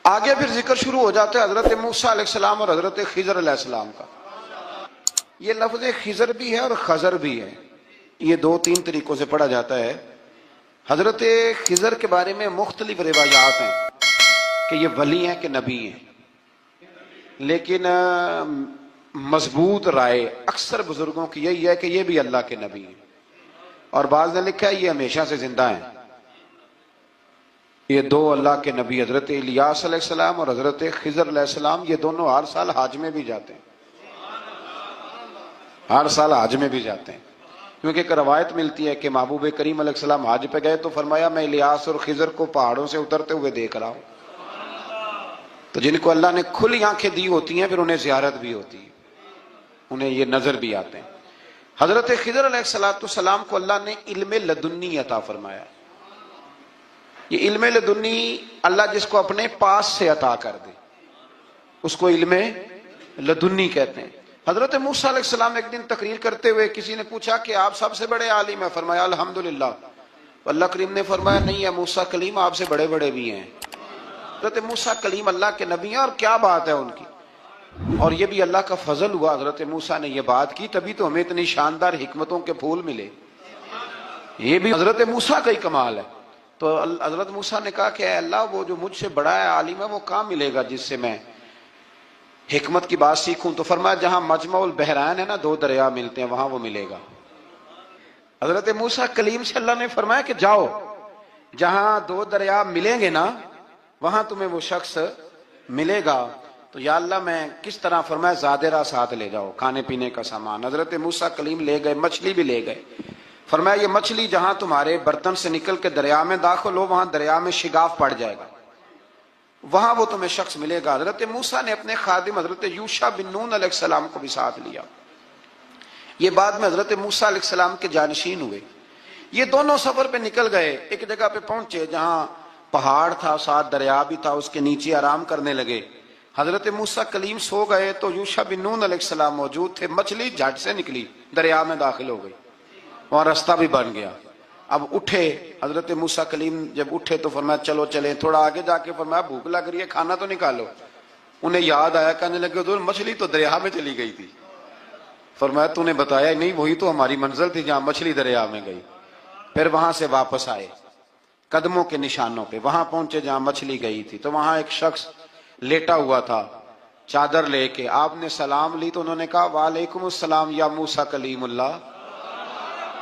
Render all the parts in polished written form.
آگے پھر ذکر شروع ہو جاتا ہے حضرت موسیٰ علیہ السلام اور حضرت خضر علیہ السلام کا۔ یہ لفظ خضر بھی ہے اور خضر بھی ہے، یہ دو تین طریقوں سے پڑھا جاتا ہے۔ حضرت خضر کے بارے میں مختلف روایات ہیں کہ یہ ولی ہیں کہ نبی ہیں، لیکن مضبوط رائے اکثر بزرگوں کی یہی ہے کہ یہ بھی اللہ کے نبی ہیں، اور بعض نے لکھا ہے یہ ہمیشہ سے زندہ ہیں۔ یہ دو اللہ کے نبی حضرت الیاس علیہ السلام اور حضرت خضر علیہ السلام، یہ دونوں ہر سال حج میں بھی جاتے ہیں، ہر سال حج میں بھی جاتے ہیں، کیونکہ ایک روایت ملتی ہے کہ محبوب کریم علیہ السلام حج پہ گئے تو فرمایا میں الیاس اور خضر کو پہاڑوں سے اترتے ہوئے دیکھ رہا ہوں۔ تو جن کو اللہ نے کھلی آنکھیں دی ہوتی ہیں پھر انہیں زیارت بھی ہوتی ہے، انہیں یہ نظر بھی آتے ہیں۔ حضرت خضر علیہ السلام کو اللہ نے علم لدنی عطا فرمایا۔ یہ علم لدنی اللہ جس کو اپنے پاس سے عطا کر دے اس کو علم لدنی کہتے ہیں۔ حضرت موسیٰ علیہ السلام ایک دن تقریر کرتے ہوئے کسی نے پوچھا کہ آپ سب سے بڑے عالم ہیں، فرمایا الحمدللہ۔ اللہ کریم نے فرمایا نہیں ہے موسیٰ کلیم آپ سے بڑے بڑے بھی ہیں۔ حضرت موسیٰ کلیم اللہ کے نبی ہیں، اور کیا بات ہے ان کی، اور یہ بھی اللہ کا فضل ہوا حضرت موسیٰ نے یہ بات کی، تبھی تو ہمیں اتنی شاندار حکمتوں کے پھول ملے، یہ بھی حضرت موسیٰ کا ہی کمال ہے۔ تو حضرت موسیٰ نے کہا کہ اے اللہ وہ جو مجھ سے بڑا ہے عالم ہے وہ کہاں ملے گا جس سے میں حکمت کی بات سیکھوں؟ تو فرمایا جہاں مجمع البحرین ہے نا، دو دریا ملتے ہیں، وہاں وہ ملے گا۔ حضرت موسیٰ کلیم سے اللہ نے فرمایا کہ جاؤ جہاں دو دریا ملیں گے نا وہاں تمہیں وہ شخص ملے گا۔ تو یا اللہ میں کس طرح؟ فرمایا زادرہ ساتھ لے جاؤ، کھانے پینے کا سامان۔ حضرت موسیٰ کلیم لے گئے، مچھلی بھی لے گئے۔ فرمایا یہ مچھلی جہاں تمہارے برتن سے نکل کے دریا میں داخل ہو وہاں دریا میں شگاف پڑ جائے گا، وہاں وہ تمہیں شخص ملے گا۔ حضرت موسیٰ نے اپنے خادم حضرت یوشع بن نون علیہ السلام کو بھی ساتھ لیا۔ یہ بعد میں حضرت موسیٰ علیہ السلام کے جانشین ہوئے۔ یہ دونوں سفر پہ نکل گئے، ایک جگہ پہ پہنچے جہاں پہاڑ تھا، ساتھ دریا بھی تھا، اس کے نیچے آرام کرنے لگے۔ حضرت موسیٰ کلیم سو گئے تو یوشع بن نون علیہ السلام موجود تھے، مچھلی جھٹ سے نکلی، دریا میں داخل ہو گئی، وہاں راستہ بھی بن گیا۔ اب اٹھے حضرت موسیٰ کلیم، جب اٹھے تو فرمایا چلو چلیں، تھوڑا آگے جا کے فرمایا بھوک لگ رہی ہے کھانا تو نکالو۔ انہیں یاد آیا، کہنے لگے حضور مچھلی تو دریا میں چلی گئی تھی۔ فرمایا تو نے بتایا نہیں، وہی تو ہماری منزل تھی جہاں مچھلی دریا میں گئی۔ پھر وہاں سے واپس آئے قدموں کے نشانوں پہ، وہاں پہنچے جہاں مچھلی گئی تھی تو وہاں ایک شخص لیٹا ہوا تھا چادر لے کے۔ آپ نے سلام لی تو انہوں نے کہا وعلیکم السلام یا موسیٰ کلیم اللہ۔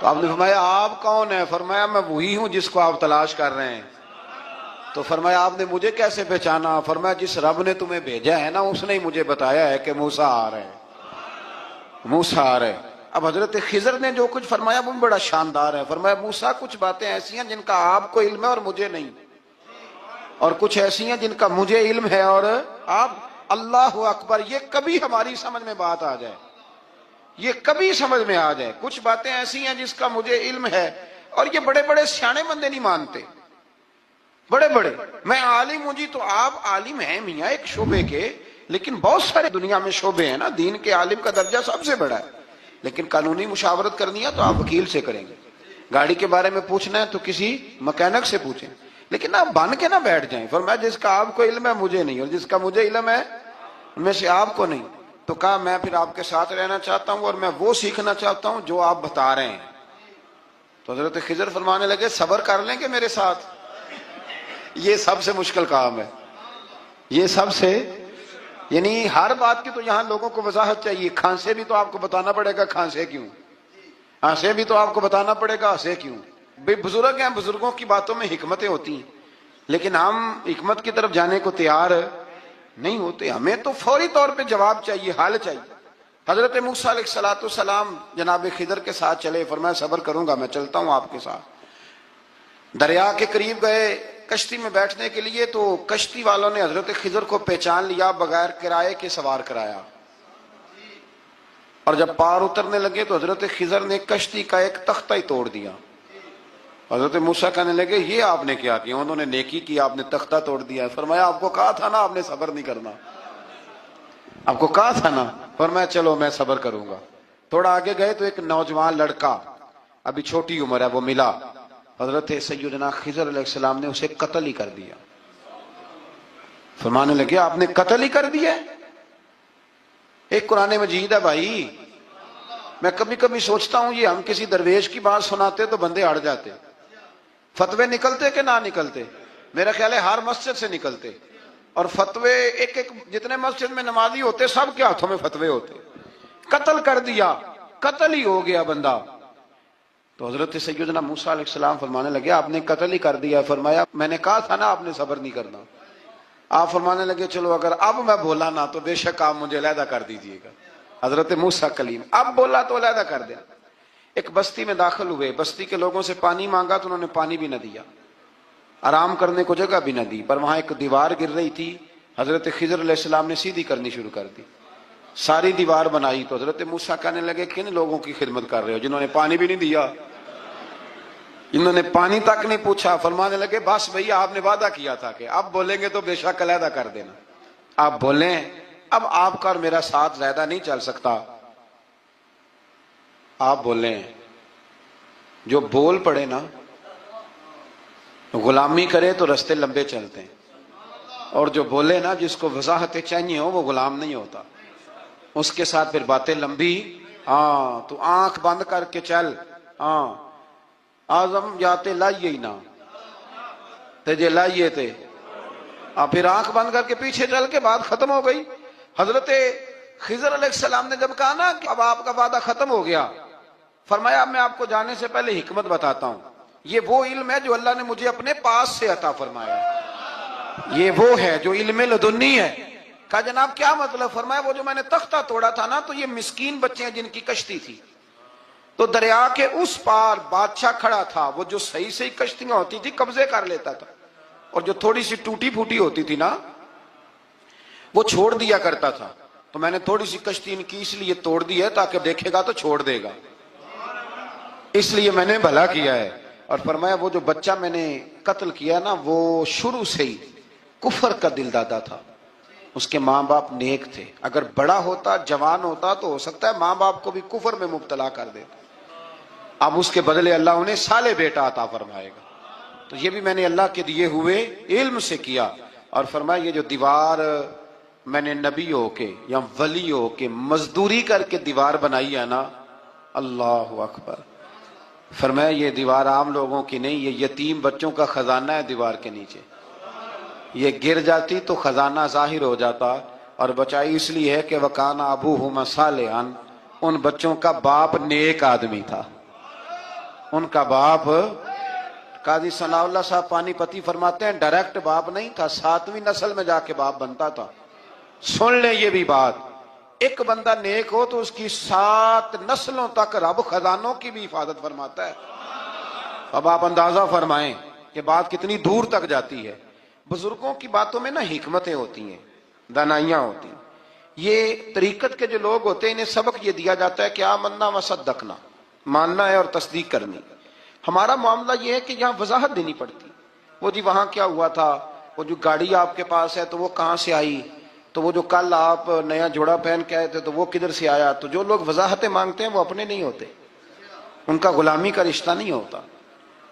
تو آپ نے فرمایا آپ کون ہیں؟ فرمایا میں وہی ہوں جس کو آپ تلاش کر رہے ہیں۔ تو فرمایا آپ نے مجھے کیسے پہچانا؟ فرمایا جس رب نے تمہیں بھیجا ہے نا اس نے ہی مجھے بتایا ہے کہ موسیٰ آ رہے ہیں، موسیٰ آ رہے ہیں۔ اب حضرت خضر نے جو کچھ فرمایا وہ بڑا شاندار ہے۔ فرمایا موسیٰ کچھ باتیں ایسی ہیں جن کا آپ کو علم ہے اور مجھے نہیں، اور کچھ ایسی ہیں جن کا مجھے علم ہے اور آپ۔ اللہ اکبر، یہ کبھی ہماری سمجھ میں بات آ جائے، یہ کبھی سمجھ میں آ جائے، کچھ باتیں ایسی ہیں جس کا مجھے علم ہے، اور یہ بڑے بڑے سیانے بندے نہیں مانتے، بڑے بڑے میں عالم ہوں جی، تو آپ عالم ہیں میاں ایک شعبے کے، لیکن بہت سارے دنیا میں شعبے ہیں نا، دین کے عالم کا درجہ سب سے بڑا ہے، لیکن قانونی مشاورت کرنی ہے تو آپ وکیل سے کریں گے، گاڑی کے بارے میں پوچھنا ہے تو کسی مکینک سے پوچھیں، لیکن آپ بن کے نہ بیٹھ جائیں۔ فرمایا جس کا آپ کو علم ہے مجھے نہیں، اور جس کا مجھے علم ہے ان میں سے آپ کو نہیں۔ تو کہا میں پھر آپ کے ساتھ رہنا چاہتا ہوں اور میں وہ سیکھنا چاہتا ہوں جو آپ بتا رہے ہیں۔ تو حضرت خضر فرمانے لگے صبر کر لیں کہ میرے ساتھ، یہ سب سے مشکل کام ہے، یہ سب سے، یعنی ہر بات کی تو یہاں لوگوں کو وضاحت چاہیے۔ کھانسے بھی تو آپ کو بتانا پڑے گا کھانسے کیوں، ہنسے بھی تو آپ کو بتانا پڑے گا ہنسے کیوں۔ بے بزرگ ہیں، بزرگوں کی باتوں میں حکمتیں ہوتی ہیں، لیکن ہم حکمت کی طرف جانے کو تیار نہیں ہوتے، ہمیں تو فوری طور پہ جواب چاہیے، حل چاہیے۔ حضرت موسیٰ علیہ السلام جناب خضر کے ساتھ چلے، فرمایا صبر کروں گا، میں چلتا ہوں آپ کے ساتھ۔ دریا کے قریب گئے کشتی میں بیٹھنے کے لیے تو کشتی والوں نے حضرت خضر کو پہچان لیا، بغیر کرائے کے سوار کرایا، اور جب پار اترنے لگے تو حضرت خضر نے کشتی کا ایک تختہ ہی توڑ دیا۔ حضرت موسیٰ کہنے لگے یہ آپ نے کیا کیا؟ انہوں نے نیکی کی، آپ نے تختہ توڑ دیا۔ فرمایا آپ کو کہا تھا نا آپ نے صبر نہیں کرنا، آپ کو کہا تھا نا۔ فرمایا چلو میں صبر کروں گا۔ تھوڑا آگے گئے تو ایک نوجوان لڑکا، ابھی چھوٹی عمر ہے، وہ ملا۔ حضرت سیدنا خضر علیہ السلام نے اسے قتل ہی کر دیا۔ فرمانے لگے آپ نے قتل ہی کر دیا ہے۔ ایک قرآن مجید ہے بھائی، میں کبھی کبھی سوچتا ہوں یہ ہم کسی درویش کی بات سناتے تو بندے اڑ جاتے، فتوے نکلتے کہ نہ نکلتے؟ میرا خیال ہے ہر مسجد سے نکلتے، اور فتوے ایک جتنے مسجد میں نمازی ہوتے سب کے ہاتھوں میں فتوے ہوتے۔ قتل کر دیا، قتل ہی ہو گیا بندہ۔ تو حضرت سیدنا موسیٰ علیہ السلام فرمانے لگے آپ نے قتل ہی کر دیا۔ فرمایا میں نے کہا تھا نا آپ نے صبر نہیں کرنا۔ آپ فرمانے لگے چلو اگر اب میں بولا نا تو بے شک آپ مجھے علیحدہ کر دیجئے گا۔ حضرت موسیٰ کلیم اب بولا تو علیحدہ کر دیا۔ ایک بستی میں داخل ہوئے، بستی کے لوگوں سے پانی مانگا تو انہوں نے پانی بھی نہ دیا، آرام کرنے کو جگہ بھی نہ دی، پر وہاں ایک دیوار گر رہی تھی، حضرت خضر علیہ السلام نے سیدھی کرنی شروع کر دی، ساری دیوار بنائی۔ تو حضرت موسیٰ کہنے لگے کن لوگوں کی خدمت کر رہے ہو جنہوں نے پانی بھی نہیں دیا، انہوں نے پانی تک نہیں پوچھا۔ فرمانے لگے بس بھیا آپ نے وعدہ کیا تھا کہ اب بولیں گے تو بے شک علیحدہ کر دینا، آپ بولیں اب آپ کا اور میرا ساتھ زیادہ نہیں چل سکتا، آپ بولیں۔ جو بول پڑے نا غلامی کرے تو رستے لمبے چلتے ہیں، اور جو بولے نا جس کو وضاحتیں چاہیے ہو وہ غلام نہیں ہوتا، اس کے ساتھ پھر باتیں لمبی۔ ہاں تو آنکھ بند کر کے چل، ہاں آزم جاتے لائیے ہی نہ تجھے لائیے تھے، پھر آنکھ بند کر کے پیچھے چل کے بات ختم ہو گئی۔ حضرت خضر علیہ السلام نے جب کہا نا کہ اب آپ کا وعدہ ختم ہو گیا، فرمایا میں آپ کو جانے سے پہلے حکمت بتاتا ہوں، یہ وہ علم ہے جو اللہ نے مجھے اپنے پاس سے عطا فرمایا ہے، یہ وہ ہے جو علم لدنی ہے۔ کہا جناب کیا مطلب؟ فرمایا وہ جو میں نے تختہ توڑا تھا نا، تو یہ مسکین بچے ہیں جن کی کشتی تھی، تو دریا کے اس پار بادشاہ کھڑا تھا، وہ جو صحیح صحیح کشتیاں ہوتی تھی قبضے کر لیتا تھا، اور جو تھوڑی سی ٹوٹی پھوٹی ہوتی تھی نا وہ چھوڑ دیا کرتا تھا، تو میں نے تھوڑی سی کشتی ان کی اس لیے توڑ دی ہے تاکہ دیکھے گا تو چھوڑ دے گا، اس لیے میں نے بھلا کیا ہے۔ اور فرمایا وہ جو بچہ میں نے قتل کیا نا وہ شروع سے ہی کفر کا دل دادا تھا، اس کے ماں باپ نیک تھے، اگر بڑا ہوتا جوان ہوتا تو ہو سکتا ہے ماں باپ کو بھی کفر میں مبتلا کر دیتا، اب اس کے بدلے اللہ انہیں صالح بیٹا عطا فرمائے گا۔ تو یہ بھی میں نے اللہ کے دیے ہوئے علم سے کیا۔ اور فرمایا یہ جو دیوار میں نے نبی ہو کے یا ولی ہو کے مزدوری کر کے دیوار بنائی ہے نا، اللہ اکبر، فرمایا یہ دیوار عام لوگوں کی نہیں، یہ یتیم بچوں کا خزانہ ہے دیوار کے نیچے، یہ گر جاتی تو خزانہ ظاہر ہو جاتا، اور بچائی اس لیے ہے کہ وَكَانَ أَبُوهُمَا صَالِحًا، ان بچوں کا باپ نیک آدمی تھا، ان کا باپ۔ قاضی ثناء اللہ صاحب پانی پتی فرماتے ہیں ڈائریکٹ باپ نہیں تھا، 7ویں نسل میں جا کے باپ بنتا تھا۔ سن لیں یہ بھی بات، ایک بندہ نیک ہو تو اس کی 7 نسلوں تک رب خزانوں کی بھی حفاظت فرماتا ہے۔ اب آپ اندازہ فرمائیں کہ بات کتنی دور تک جاتی ہے۔ بزرگوں کی باتوں میں نا حکمتیں ہوتی ہیں، دانائیاں ہوتی ہیں۔ یہ طریقت کے جو لوگ ہوتے ہیں انہیں سبق یہ دیا جاتا ہے کہ آمنا وصدقنا، ماننا ہے اور تصدیق کرنی۔ ہمارا معاملہ یہ ہے کہ یہاں وضاحت دینی پڑتی، وہ جی وہاں کیا ہوا تھا، وہ جو گاڑی آپ کے پاس ہے تو وہ کہاں سے آئی، تو وہ جو کل آپ نیا جوڑا پہن کے آئے تھے تو وہ کدھر سے آیا۔ تو جو لوگ وضاحتیں مانگتے ہیں وہ اپنے نہیں ہوتے، ان کا غلامی کا رشتہ نہیں ہوتا،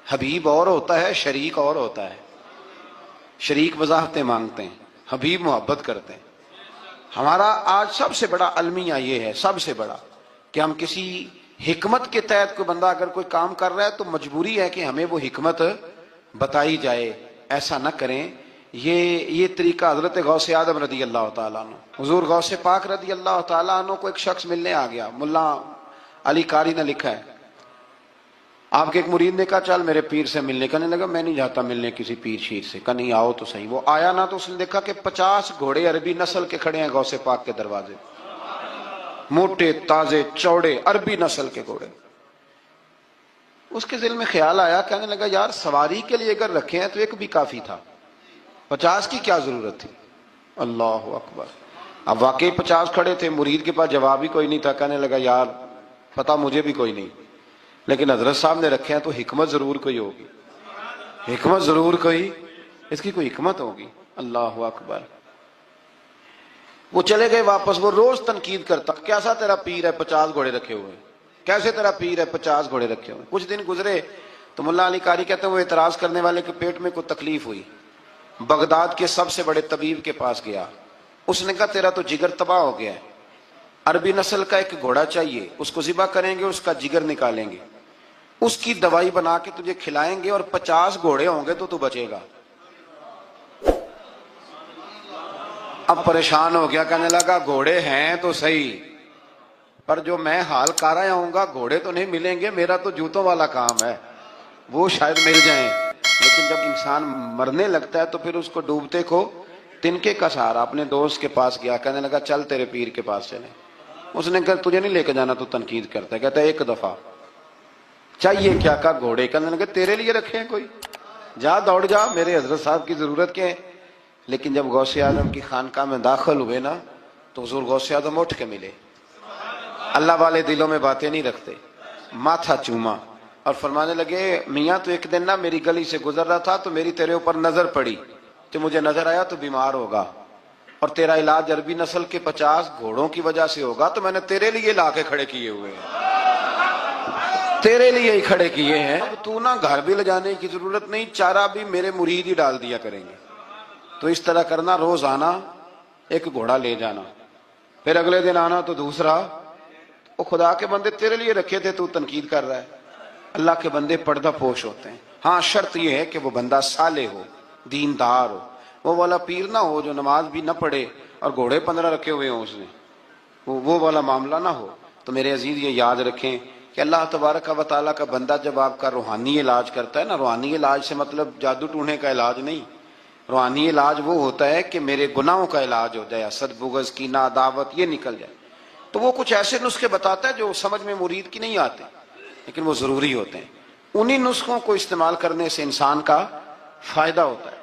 حبیب اور ہوتا ہے شریک اور ہوتا ہے۔ شریک وضاحتیں مانگتے ہیں، حبیب محبت کرتے ہیں۔ ہمارا آج سب سے بڑا المیہ یہ ہے، سب سے بڑا، کہ ہم کسی حکمت کے تحت کوئی بندہ اگر کوئی کام کر رہا ہے تو مجبوری ہے کہ ہمیں وہ حکمت بتائی جائے، ایسا نہ کریں۔ یہ طریقہ حضرت غوث اعظم رضی اللہ تعالیٰ عنہ، حضور غوث پاک رضی اللہ تعالیٰ عنہ کو ایک شخص ملنے آ گیا، ملا علی قاری نے لکھا ہے، آپ کے ایک مرید نے کہا چل میرے پیر سے ملنے، کہنے لگا میں نہیں جاتا ملنے کسی پیر شیر سے، کہا نہیں آؤ تو صحیح۔ وہ آیا نا تو اس نے دیکھا کہ 50 گھوڑے عربی نسل کے کھڑے ہیں غوث پاک کے دروازے، موٹے تازے چوڑے عربی نسل کے گھوڑے۔ اس کے دل میں خیال آیا، کہنے لگا یار سواری کے لیے اگر رکھے ہیں تو ایک بھی کافی تھا، 50 کی کیا ضرورت تھی۔ اللہ اکبر، اب واقعی 50 کھڑے تھے، مرید کے پاس جواب ہی کوئی نہیں تھا، کہنے لگا یار پتا مجھے بھی کوئی نہیں، لیکن حضرت صاحب نے رکھے ہیں تو حکمت ضرور کوئی ہوگی، حکمت ضرور کوئی، اس کی کوئی حکمت ہوگی۔ اللہ اکبر۔ وہ چلے گئے واپس، وہ روز تنقید کرتا، کیسا تیرا پیر ہے 50 گھوڑے رکھے ہوئے، کیسے تیرا پیر ہے 50 گھوڑے رکھے ہوئے۔ کچھ دن گزرے تو ملا علی قاری کہتے ہیں وہ اعتراض کرنے والے کے پیٹ میں کوئی تکلیف ہوئی، بغداد کے سب سے بڑے طبیب کے پاس گیا. اس نے کہا تیرا تو جگر تباہ ہو گیا ہے, عربی نسل کا ایک گھوڑا چاہیے, اس کو ذبح کریں گے, اس کا جگر نکالیں گے, اس کی دوائی بنا کے تجھے کھلائیں گے, اور 50 گھوڑے ہوں گے تو بچے گا. اب پریشان ہو گیا, کہنے لگا گھوڑے ہیں تو صحیح, پر جو میں حال کر رہا ہوں گا گھوڑے تو نہیں ملیں گے, میرا تو جوتوں والا کام ہے, وہ شاید مل جائیں. لیکن جب انسان مرنے لگتا ہے تو پھر اس کو ڈوبتے کو تنکے کا سہارا. اپنے دوست کے پاس گیا, کہنے لگا چل تیرے پیر کے پاس چلیں. اس نے کہا تجھے نہیں لے کے جانا, تو تنقید کرتا ہے. کہتا ہے ایک دفعہ چاہیے کیا, کا گھوڑے. کہنے لگا تیرے لیے رکھے ہیں کوئی, جا دوڑ جا, میرے حضرت صاحب کی ضرورت کیا ہے. لیکن جب غوث اعظم کی خانقاہ میں داخل ہوئے نا, تو حضور غوث اعظم اٹھ کے ملے. اللہ والے دلوں میں باتیں نہیں رکھتے. ماتھا چوما اور فرمانے لگے میاں تو ایک دن نا میری گلی سے گزر رہا تھا, تو میری تیرے اوپر نظر پڑی, تو مجھے نظر آیا تو بیمار ہوگا, اور تیرا علاج عربی نسل کے 50 گھوڑوں کی وجہ سے ہوگا, تو میں نے تیرے لیے لا کے کھڑے کیے ہوئے ہیں, تیرے لیے ہی کھڑے کیے ہیں. اب تو نا گھر بھی لے جانے کی ضرورت نہیں, چارہ بھی میرے مرید ہی ڈال دیا کریں گے. تو اس طرح کرنا, روز آنا ایک گھوڑا لے جانا, پھر اگلے دن آنا تو دوسرا. وہ خدا کے بندے تیرے لیے رکھے تھے, تو تنقید کر رہا ہے. اللہ کے بندے پردہ پوش ہوتے ہیں. ہاں شرط یہ ہے کہ وہ بندہ صالح ہو, دیندار ہو, وہ والا پیر نہ ہو جو نماز بھی نہ پڑھے اور گھوڑے 15 رکھے ہوئے ہوں اس نے, وہ والا معاملہ نہ ہو. تو میرے عزیز یہ یاد رکھیں کہ اللہ تبارک و تعالیٰ کا بندہ جب آپ کا روحانی علاج کرتا ہے نا, روحانی علاج سے مطلب جادو ٹونے کا علاج نہیں, روحانی علاج وہ ہوتا ہے کہ میرے گناہوں کا علاج ہو جائے, حسد بغض کینہ عداوت یہ نکل جائے. تو وہ کچھ ایسے نسخے بتاتا ہے جو سمجھ میں مرید کی نہیں آتے, لیکن وہ ضروری ہوتے ہیں. انہی نسخوں کو استعمال کرنے سے انسان کا فائدہ ہوتا ہے.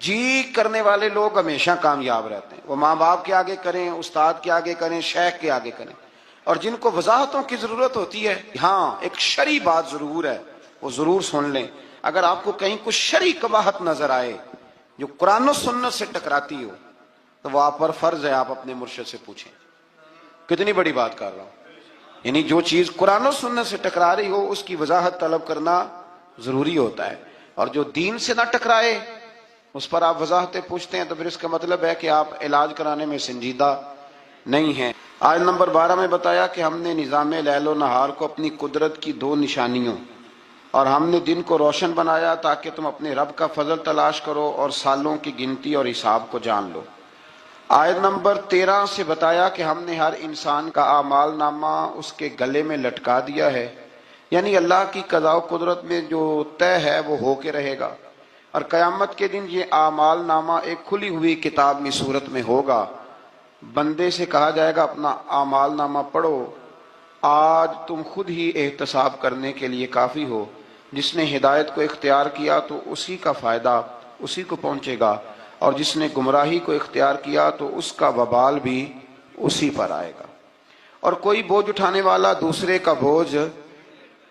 جی کرنے والے لوگ ہمیشہ کامیاب رہتے ہیں. وہ ماں باپ کے آگے کریں, استاد کے آگے کریں, شیخ کے آگے کریں. اور جن کو وضاحتوں کی ضرورت ہوتی ہے, ہاں ایک شرعی بات ضرور ہے, وہ ضرور سن لیں. اگر آپ کو کہیں کچھ شرعی قباحت نظر آئے جو قرآن و سنت سے ٹکراتی ہو, تو وہ آپ پر فرض ہے آپ اپنے مرشد سے پوچھیں. کتنی بڑی بات کر رہا ہوں, یعنی جو چیز قرآن و سنت سے ٹکرا رہی ہو اس کی وضاحت طلب کرنا ضروری ہوتا ہے. اور جو دین سے نہ ٹکرائے اس پر آپ وضاحتیں پوچھتے ہیں, تو پھر اس کا مطلب ہے کہ آپ علاج کرانے میں سنجیدہ نہیں ہیں. آیت نمبر 12 میں بتایا کہ ہم نے نظام لیل و نہار کو اپنی قدرت کی 2 نشانیوں, اور ہم نے دن کو روشن بنایا تاکہ تم اپنے رب کا فضل تلاش کرو اور سالوں کی گنتی اور حساب کو جان لو. آیت نمبر 13 سے بتایا کہ ہم نے ہر انسان کا اعمال نامہ اس کے گلے میں لٹکا دیا ہے, یعنی اللہ کی قضاء و قدرت میں جو طے ہے وہ ہو کے رہے گا. اور قیامت کے دن یہ اعمال نامہ ایک کھلی ہوئی کتاب میں صورت میں ہوگا. بندے سے کہا جائے گا اپنا اعمال نامہ پڑھو, آج تم خود ہی احتساب کرنے کے لیے کافی ہو. جس نے ہدایت کو اختیار کیا تو اسی کا فائدہ اسی کو پہنچے گا, اور جس نے گمراہی کو اختیار کیا تو اس کا وبال بھی اسی پر آئے گا. اور کوئی بوجھ اٹھانے والا دوسرے کا بوجھ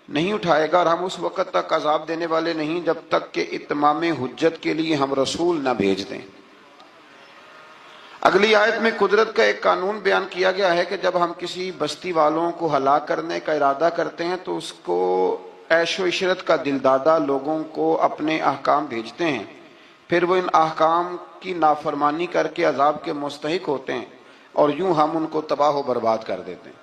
نہیں اٹھائے گا, اور ہم اس وقت تک عذاب دینے والے نہیں جب تک کہ اتمام حجت کے لیے ہم رسول نہ بھیج دیں. اگلی آیت میں قدرت کا ایک قانون بیان کیا گیا ہے کہ جب ہم کسی بستی والوں کو ہلاک کرنے کا ارادہ کرتے ہیں تو اس کو عیش و عشرت کا دلدادہ لوگوں کو اپنے احکام بھیجتے ہیں, پھر وہ ان احکام کی نافرمانی کر کے عذاب کے مستحق ہوتے ہیں, اور یوں ہم ان کو تباہ و برباد کر دیتے ہیں.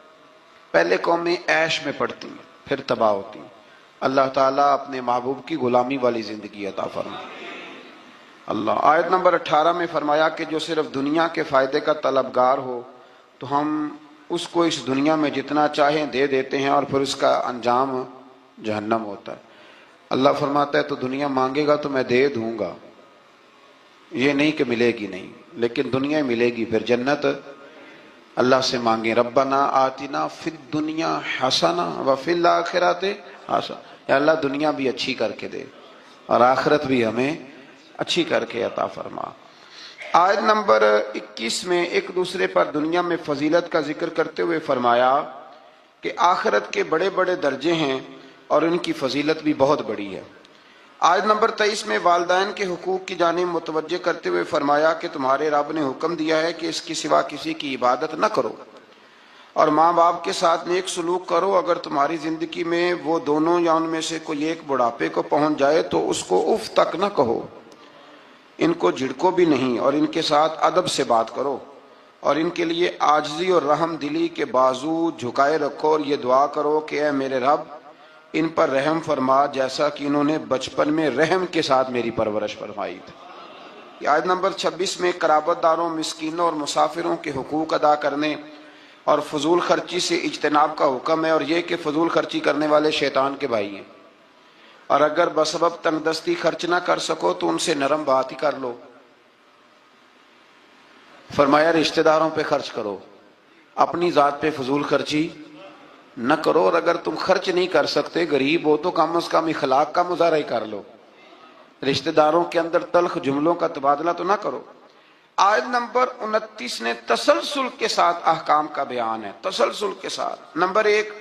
پہلے قومیں عیش میں پڑتی ہیں پھر تباہ ہوتی ہیں. اللہ تعالیٰ اپنے محبوب کی غلامی والی زندگی عطا فرمائے. اللہ. آیت نمبر 18 میں فرمایا کہ جو صرف دنیا کے فائدے کا طلبگار ہو تو ہم اس کو اس دنیا میں جتنا چاہیں دے دیتے ہیں, اور پھر اس کا انجام جہنم ہوتا ہے. اللہ فرماتا ہے تو دنیا مانگے گا تو میں دے دوں گا, یہ نہیں کہ ملے گی نہیں, لیکن دنیا ملے گی. پھر جنت اللہ سے مانگیں ربنا آتنا فی الدنیا حسنہ وفی الآخرۃ حسنہ, یا اللہ دنیا بھی اچھی کر کے دے اور آخرت بھی ہمیں اچھی کر کے عطا فرما. آیت نمبر 21 میں ایک دوسرے پر دنیا میں فضیلت کا ذکر کرتے ہوئے فرمایا کہ آخرت کے بڑے بڑے درجے ہیں اور ان کی فضیلت بھی بہت بڑی ہے. آیت نمبر 23 میں والدین کے حقوق کی جانب متوجہ کرتے ہوئے فرمایا کہ تمہارے رب نے حکم دیا ہے کہ اس کے سوا کسی کی عبادت نہ کرو, اور ماں باپ کے ساتھ نیک سلوک کرو. اگر تمہاری زندگی میں وہ دونوں یا ان میں سے کوئی ایک بڑھاپے کو پہنچ جائے تو اس کو اف تک نہ کہو. ان کو جھڑکو بھی نہیں اور ان کے ساتھ ادب سے بات کرو اور ان کے لیے عاجزی اور رحم دلی کے بازو جھکائے رکھو اور یہ دعا کرو کہ اے میرے رب ان پر رحم فرما جیسا کہ انہوں نے بچپن میں رحم کے ساتھ میری پرورش فرمائی تھی۔ آیت نمبر 26 میں قرابت داروں، مسکینوں اور مسافروں کے حقوق ادا کرنے اور فضول خرچی سے اجتناب کا حکم ہے، اور یہ کہ فضول خرچی کرنے والے شیطان کے بھائی ہیں، اور اگر بسبب تنگ دستی خرچ نہ کر سکو تو ان سے نرم بات ہی کر لو۔ فرمایا رشتہ داروں پہ خرچ کرو، اپنی ذات پہ فضول خرچی نہ کرو، اور اگر تم خرچ نہیں کر سکتے، غریب ہو، تو کم از کم اخلاق کا مظاہرہ ہی کر لو۔ رشتہ داروں کے اندر تلخ جملوں کا تبادلہ تو نہ کرو۔ آیت نمبر 29 نے تسلسل کے ساتھ احکام کا بیان ہے، تسلسل کے ساتھ۔ نمبر 1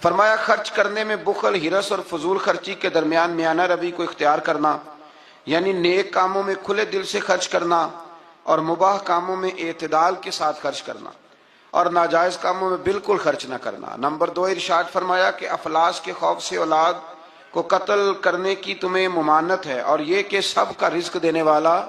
فرمایا خرچ کرنے میں بخل، ہرس اور فضول خرچی کے درمیان میانہ روی کو اختیار کرنا، یعنی نیک کاموں میں کھلے دل سے خرچ کرنا اور مباح کاموں میں اعتدال کے ساتھ خرچ کرنا، اور ناجائز کاموں میں بالکل خرچ نہ کرنا۔ نمبر 2 ارشاد فرمایا کہ افلاس کے خوف سے اولاد کو قتل کرنے کی تمہیں ممانعت ہے، اور یہ کہ سب کا رزق دینے والا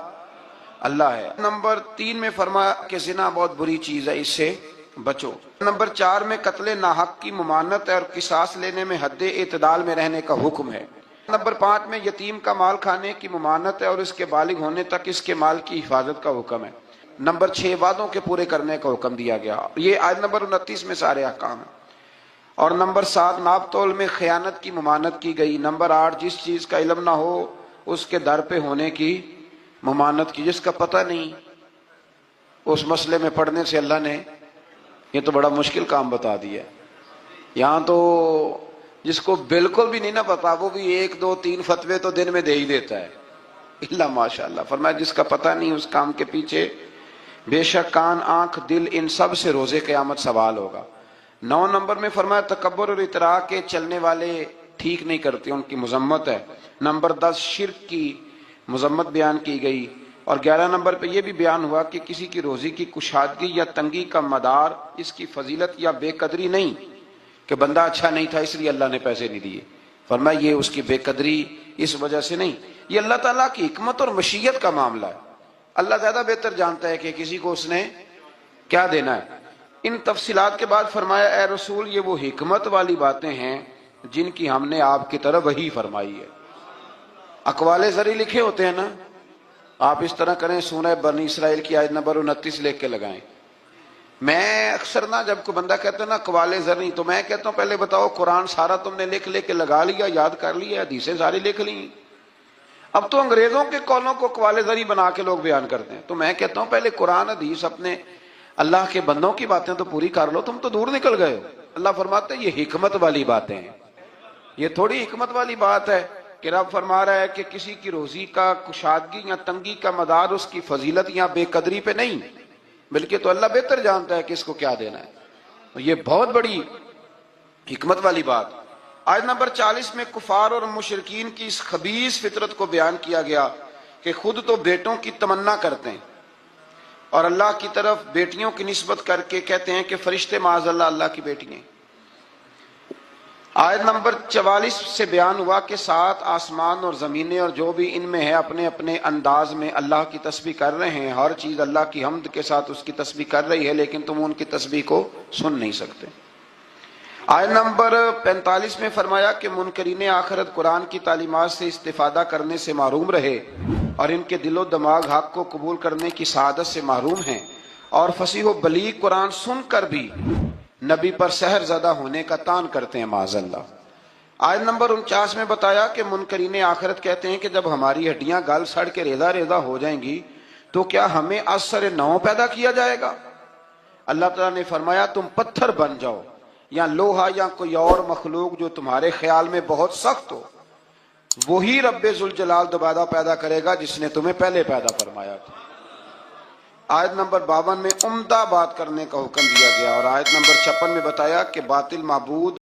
اللہ ہے۔ نمبر 3 میں فرمایا کہ زنا بہت بری چیز ہے، اس سے بچو۔ نمبر 4 میں قتل ناحق کی ممانعت ہے اور قصاص لینے میں حد اعتدال میں رہنے کا حکم ہے۔ نمبر 5 میں یتیم کا مال کھانے کی ممانعت ہے اور اس کے بالغ ہونے تک اس کے مال کی حفاظت کا حکم ہے۔ نمبر 6 وعدوں کے پورے کرنے کا حکم دیا گیا، یہ آیت نمبر 29 میں سارے احکام ہیں۔ اور نمبر 7 ناپ تول میں خیانت کی ممانعت کی گئی۔ نمبر 8 جس چیز کا علم نہ ہو اس کے در پہ ہونے کی ممانعت کی، جس کا پتہ نہیں اس مسئلے میں پڑھنے سے اللہ نے یہ تو بڑا مشکل کام بتا دیا ہے۔ یہاں تو جس کو بالکل بھی نہیں نہ پتا وہ بھی 1 2 3 فتوے تو دن میں دے ہی دیتا ہے، اللہ ماشاءاللہ۔ فرمایا جس کا پتہ نہیں اس کام کے پیچھے بے شک کان، آنکھ، دل ان سب سے روز قیامت سوال ہوگا۔ 9 نمبر میں فرمایا تکبر اور اطراء کے چلنے والے ٹھیک نہیں کرتے، ان کی مذمت ہے۔ نمبر 10 شرک کی مذمت بیان کی گئی، اور 11 نمبر پہ یہ بھی بیان ہوا کہ کسی کی روزی کی کشادگی یا تنگی کا مدار اس کی فضیلت یا بے قدری نہیں کہ بندہ اچھا نہیں تھا اس لیے اللہ نے پیسے نہیں دیے، فرمایا یہ اس کی بے قدری اس وجہ سے نہیں، یہ اللہ تعالیٰ کی حکمت اور مشیت کا معاملہ ہے۔ اللہ زیادہ بہتر جانتا ہے کہ کسی کو اس نے کیا دینا ہے۔ ان تفصیلات کے بعد فرمایا اے رسول یہ وہ حکمت والی باتیں ہیں جن کی ہم نے آپ کی طرف وحی فرمائی ہے۔ اقوال زری لکھے ہوتے ہیں نا، آپ اس طرح کریں سورہ بنی اسرائیل کی آیت نمبر 29 لکھ کے لگائیں۔ میں اکثر نا جب کوئی بندہ کہتا ہے نا اقوال زری، تو میں کہتا ہوں پہلے بتاؤ قرآن سارا تم نے لکھ کے لگا لیا، یاد کر لیا، حدیثیں ساری لکھ لی؟ اب تو انگریزوں کے قولوں کو اقوال زری بنا کے لوگ بیان کرتے ہیں، تو میں کہتا ہوں پہلے قرآن حدیث اپنے اللہ کے بندوں کی باتیں تو پوری کر لو، تم تو دور نکل گئے ہو۔ اللہ فرماتے ہیں یہ حکمت والی باتیں ہیں، یہ تھوڑی حکمت والی بات ہے کہ رب فرما رہا ہے کہ کسی کی روزی کا کشادگی یا تنگی کا مدار اس کی فضیلت یا بے قدری پہ نہیں، بلکہ تو اللہ بہتر جانتا ہے کہ اس کو کیا دینا ہے۔ یہ بہت بڑی حکمت والی بات۔ آیت نمبر 40 میں کفار اور مشرکین کی اس خبیث فطرت کو بیان کیا گیا کہ خود تو بیٹوں کی تمنا کرتے ہیں اور اللہ کی طرف بیٹیوں کی نسبت کر کے کہتے ہیں کہ فرشتے معاذ اللہ اللہ کی بیٹی ہیں۔ آیت نمبر 44 سے بیان ہوا کہ 7 آسمان اور زمینیں اور جو بھی ان میں ہے اپنے اپنے انداز میں اللہ کی تسبیح کر رہے ہیں، ہر چیز اللہ کی حمد کے ساتھ اس کی تسبیح کر رہی ہے، لیکن تم ان کی تسبیح کو سن نہیں سکتے۔ آیت نمبر 45 میں فرمایا کہ منکرین آخرت قرآن کی تعلیمات سے استفادہ کرنے سے محروم رہے اور ان کے دل و دماغ حق کو قبول کرنے کی سعادت سے محروم ہیں، اور فصیح و بلیغ قرآن سن کر بھی نبی پر سحر زدہ ہونے کا تان کرتے ہیں معاذ اللہ۔ آیت نمبر 49 میں بتایا کہ منکرین آخرت کہتے ہیں کہ جب ہماری ہڈیاں گل سڑ کے ریزہ ریزہ ہو جائیں گی تو کیا ہمیں از سر نو پیدا کیا جائے گا؟ اللہ تعالیٰ نے فرمایا تم پتھر بن جاؤ یا لوہا یا کوئی اور مخلوق جو تمہارے خیال میں بہت سخت ہو، وہی رب ذوالجلال دوبارہ پیدا کرے گا جس نے تمہیں پہلے پیدا فرمایا تھا۔ آیت نمبر 52 میں عمدہ بات کرنے کا حکم دیا گیا، اور آیت نمبر 56 میں بتایا کہ باطل معبود